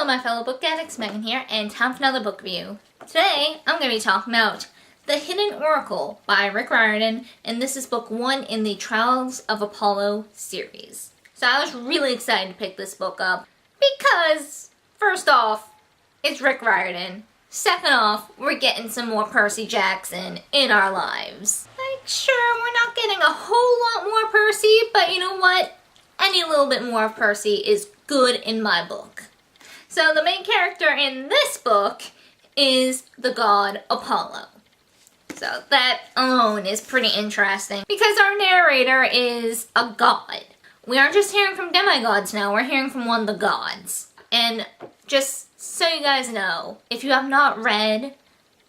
Hello my fellow book addicts, Megan here, and time for another book review. Today, I'm going to be talking about The Hidden Oracle by Rick Riordan, and this is book 1 in the Trials of Apollo series. So I was really excited to pick this book up because, first off, it's Rick Riordan. Second off, we're getting some more Percy Jackson in our lives. Like, sure, we're not getting a whole lot more Percy, but you know what? Any little bit more of Percy is good in my book. So the main character in this book is the god Apollo. So that alone is pretty interesting because our narrator is a god. We aren't just hearing from demigods now, we're hearing from one of the gods. And just so you guys know, if you have not read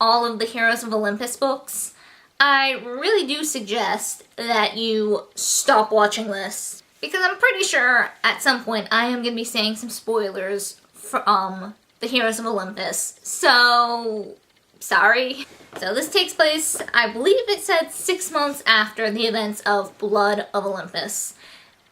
all of the Heroes of Olympus books, I really do suggest that you stop watching this. Because I'm pretty sure at some point I am going to be saying some spoilers from the Heroes of Olympus. So, sorry. So this takes place, I believe it said 6 months after the events of Blood of Olympus.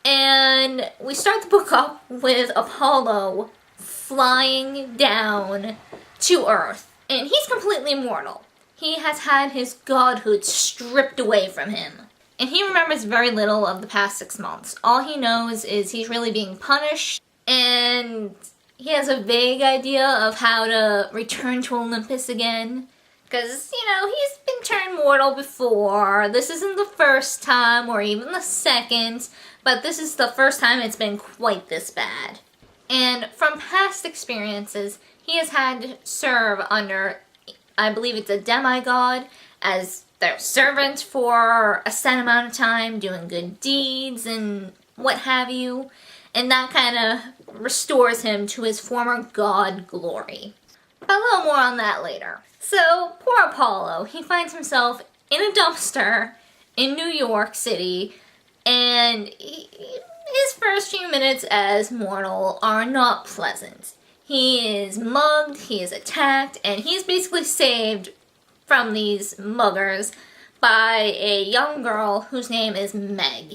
And we start the book up with Apollo flying down to Earth. And he's completely immortal. He has had his godhood stripped away from him. And he remembers very little of the past 6 months. All he knows is he's really being punished, and he has a vague idea of how to return to Olympus again. Because, you know, he's been turned mortal before. This isn't the first time, or even the second, but this is the first time it's been quite this bad. And from past experiences, he has had to serve under, I believe it's a demigod, as their servant for a set amount of time, doing good deeds and what have you. And that kind of restores him to his former god glory. But a little more on that later. So, poor Apollo, he finds himself in a dumpster in New York City, and his first few minutes as mortal are not pleasant. He is mugged, he is attacked, and he's basically saved from these muggers by a young girl whose name is Meg.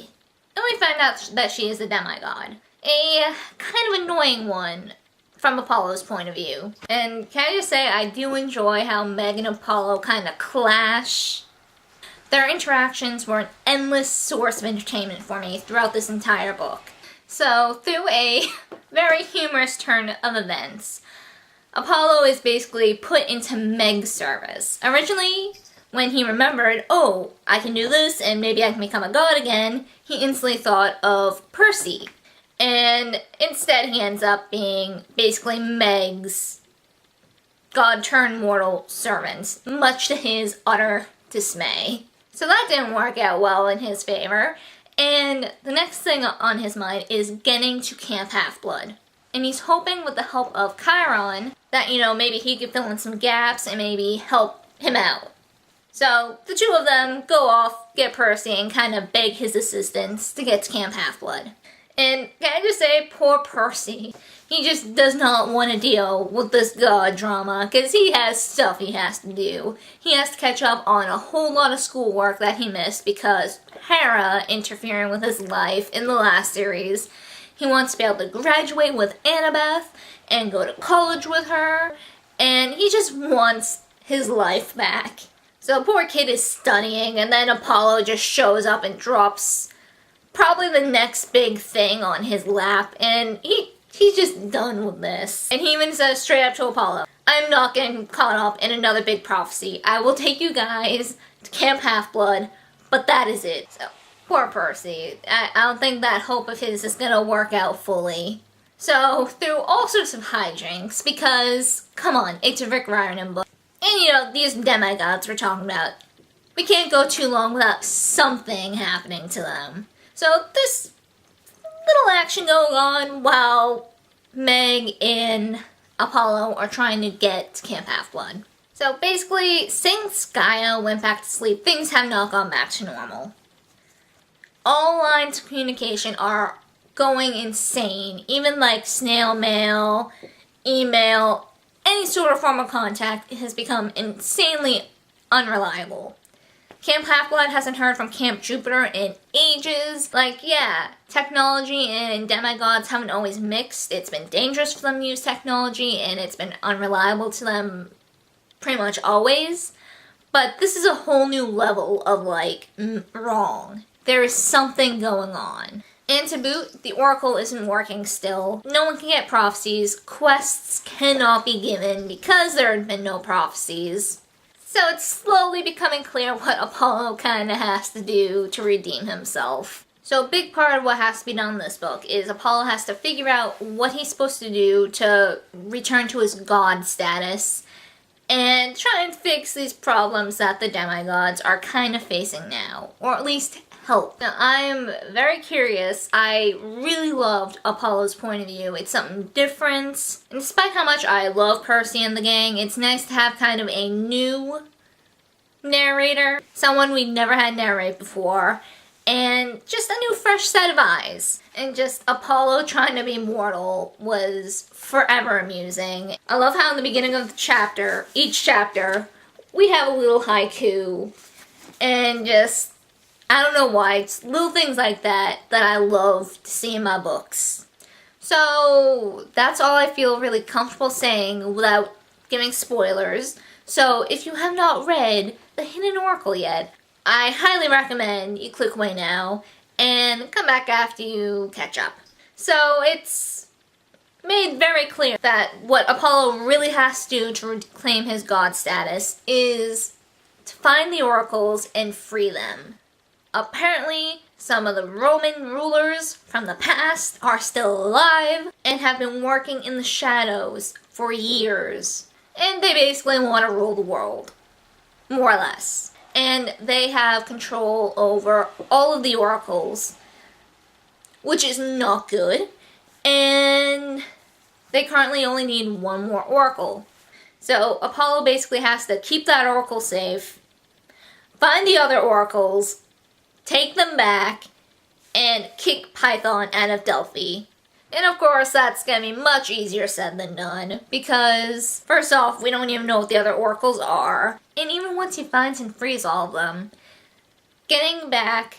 And we find out that she is a demigod. A kind of annoying one from Apollo's point of view. And can I just say, I do enjoy how Meg and Apollo kind of clash. Their interactions were an endless source of entertainment for me throughout this entire book. So, through a very humorous turn of events, Apollo is basically put into Meg's service. Originally, when he remembered, oh, I can do this and maybe I can become a god again, he instantly thought of Percy. And instead he ends up being basically Meg's god-turned-mortal servant, much to his utter dismay. So that didn't work out well in his favor, and the next thing on his mind is getting to Camp Half-Blood. And he's hoping with the help of Chiron that, you know, maybe he could fill in some gaps and maybe help him out. So the two of them go off, get Percy, and kind of beg his assistance to get to Camp Half-Blood. And can I just say, poor Percy. He just does not want to deal with this god drama because he has stuff he has to do. He has to catch up on a whole lot of schoolwork that he missed because Hera interfering with his life in the last series. He wants to be able to graduate with Annabeth and go to college with her, and he just wants his life back. So poor kid is studying, and then Apollo just shows up and drops probably the next big thing on his lap, and he's just done with this. And he even says straight up to Apollo, I'm not getting caught up in another big prophecy. I will take you guys to Camp Half-Blood, but that is it. So, poor Percy. I don't think that hope of his is gonna work out fully. So, through all sorts of hijinks, because, come on, it's a Rick Riordan book. And you know, these demigods we're talking about, we can't go too long without something happening to them. So this little action going on while Meg and Apollo are trying to get to Camp Half-Blood. So basically, since Gaia went back to sleep, things have not gone back to normal. All lines of communication are going insane. Even like snail mail, email, any sort of form of contact has become insanely unreliable. Camp Half-Blood hasn't heard from Camp Jupiter in ages. Like, yeah, technology and demigods haven't always mixed. It's been dangerous for them to use technology, and it's been unreliable to them pretty much always. But this is a whole new level of, like, wrong. There is something going on. And to boot, the Oracle isn't working still. No one can get prophecies. Quests cannot be given because there have been no prophecies. So it's slowly becoming clear what Apollo kind of has to do to redeem himself. So a big part of what has to be done in this book is Apollo has to figure out what he's supposed to do to return to his god status and try and fix these problems that the demigods are kind of facing now, or at least help. Now, I'm very curious. I really loved Apollo's point of view. It's something different. And despite how much I love Percy and the gang, it's nice to have kind of a new narrator. Someone we never had narrate before. And just a new fresh set of eyes. And just Apollo trying to be mortal was forever amusing. I love how in the beginning of the chapter, each chapter, we have a little haiku. And just, I don't know why, it's little things like that that I love to see in my books. So that's all I feel really comfortable saying without giving spoilers. So if you have not read The Hidden Oracle yet, I highly recommend you click away now and come back after you catch up. So it's made very clear that what Apollo really has to do to reclaim his god status is to find the oracles and free them. Apparently, some of the Roman rulers from the past are still alive and have been working in the shadows for years. And they basically want to rule the world. More or less. And they have control over all of the oracles, which is not good. And they currently only need one more oracle. So Apollo basically has to keep that oracle safe, find the other oracles, take them back, and kick Python out of Delphi. And of course, that's gonna be much easier said than done, because first off, we don't even know what the other oracles are. And even once he finds and frees all of them, getting back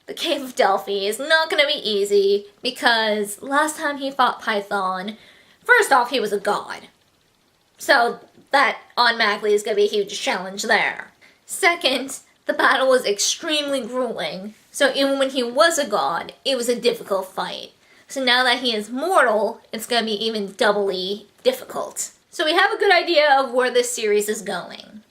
the Cave of Delphi is not gonna be easy, because last time he fought Python, first off, he was a god. So that automatically is gonna be a huge challenge there. Second, the battle was extremely grueling, so even when he was a god, it was a difficult fight. So now that he is mortal, it's going to be even doubly difficult. So we have a good idea of where this series is going.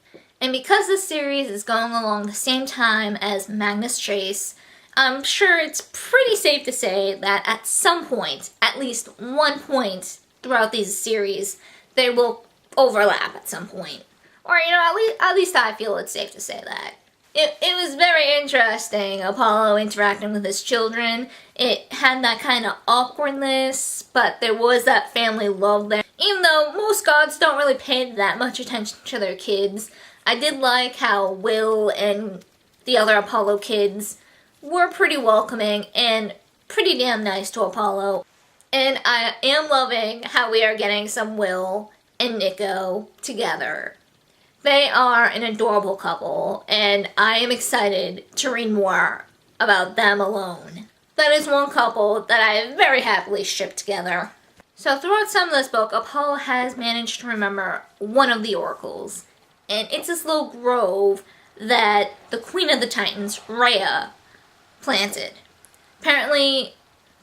And because this series is going along the same time as Magnus Chase, I'm sure it's pretty safe to say that at some point, at least one point throughout these series, they will overlap at some point. Or, you know, at least I feel it's safe to say that. It was very interesting, Apollo interacting with his children. It had that kind of awkwardness, but there was that family love there. Even though most gods don't really pay that much attention to their kids, I did like how Will and the other Apollo kids were pretty welcoming and pretty damn nice to Apollo. And I am loving how we are getting some Will and Nico together. They are an adorable couple, and I am excited to read more about them alone. That is one couple that I have very happily shipped together. So throughout some of this book, Apollo has managed to remember one of the oracles. And it's this little grove that the Queen of the Titans, Rhea, planted. Apparently,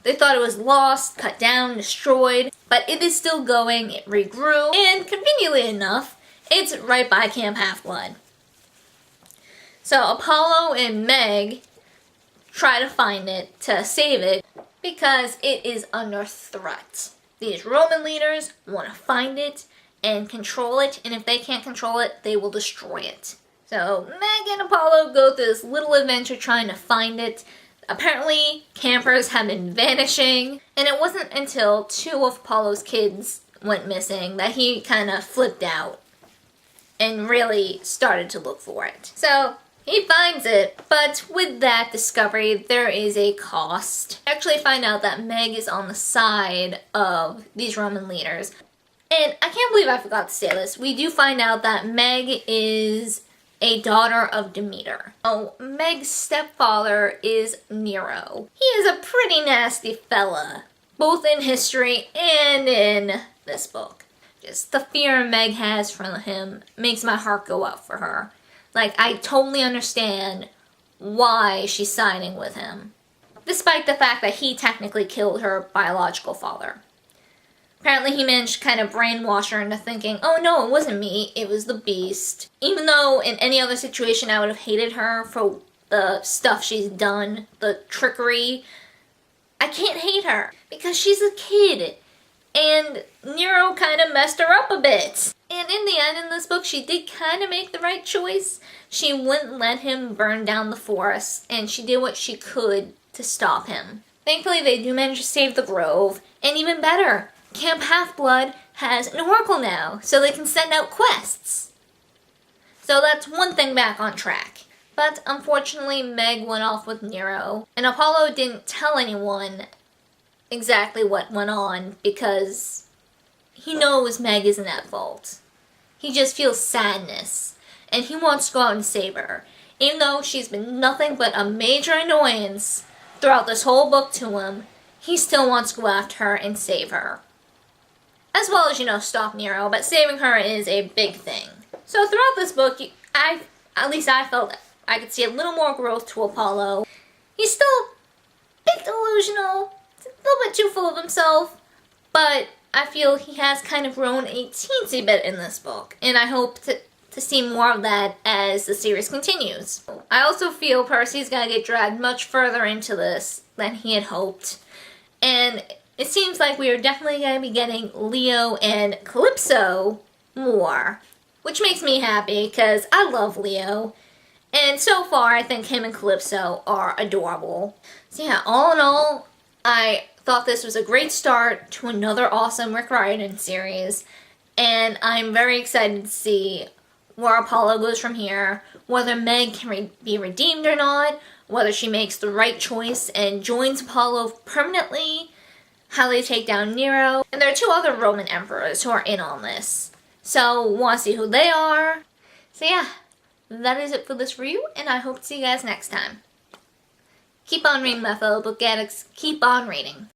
they thought it was lost, cut down, destroyed, but it is still going, it regrew, and conveniently enough, it's right by Camp Half-Blood. So Apollo and Meg try to find it to save it because it is under threat. These Roman leaders want to find it and control it, and if they can't control it, they will destroy it. So Meg and Apollo go through this little adventure trying to find it. Apparently, campers have been vanishing, and it wasn't until 2 of Apollo's kids went missing that he kind of flipped out and really started to look for it. So he finds it, but with that discovery, there is a cost. We actually find out that Meg is on the side of these Roman leaders. And I can't believe I forgot to say this. We do find out that Meg is a daughter of Demeter. Oh, Meg's stepfather is Nero. He is a pretty nasty fella, both in history and in this book. Just the fear Meg has for him makes my heart go up for her. Like, I totally understand why she's siding with him, despite the fact that he technically killed her biological father. Apparently he managed to kind of brainwash her into thinking, oh no, it wasn't me, it was the beast. Even though in any other situation I would have hated her for the stuff she's done, the trickery, I can't hate her because she's a kid. And Nero kind of messed her up a bit. And in the end, in this book, she did kind of make the right choice. She wouldn't let him burn down the forest, and she did what she could to stop him. Thankfully, they do manage to save the grove, and even better, Camp Half-Blood has an oracle now, so they can send out quests. So that's one thing back on track. But unfortunately, Meg went off with Nero, and Apollo didn't tell anyone exactly what went on because he knows Meg isn't at fault. He just feels sadness, and he wants to go out and save her. Even though she's been nothing but a major annoyance throughout this whole book to him, he still wants to go after her and save her. As well as, stop Nero, but saving her is a big thing. So throughout this book, at least I felt I could see a little more growth to Apollo. He's still a bit delusional, a little bit too full of himself, but I feel he has kind of grown a teensy bit in this book, and I hope to see more of that as the series continues. I also feel Percy's gonna get dragged much further into this than he had hoped, and it seems like we are definitely gonna be getting Leo and Calypso more, which makes me happy because I love Leo, and so far I think him and Calypso are adorable. So yeah, all in all, I thought this was a great start to another awesome Rick Riordan series, and I'm very excited to see where Apollo goes from here, whether Meg can be redeemed or not, whether she makes the right choice and joins Apollo permanently, how they take down Nero, and there are 2 other Roman emperors who are in on this, so want to see who they are. So yeah, that is it for this review, and I hope to see you guys next time. Keep on reading, my fellow book addicts. Keep on reading.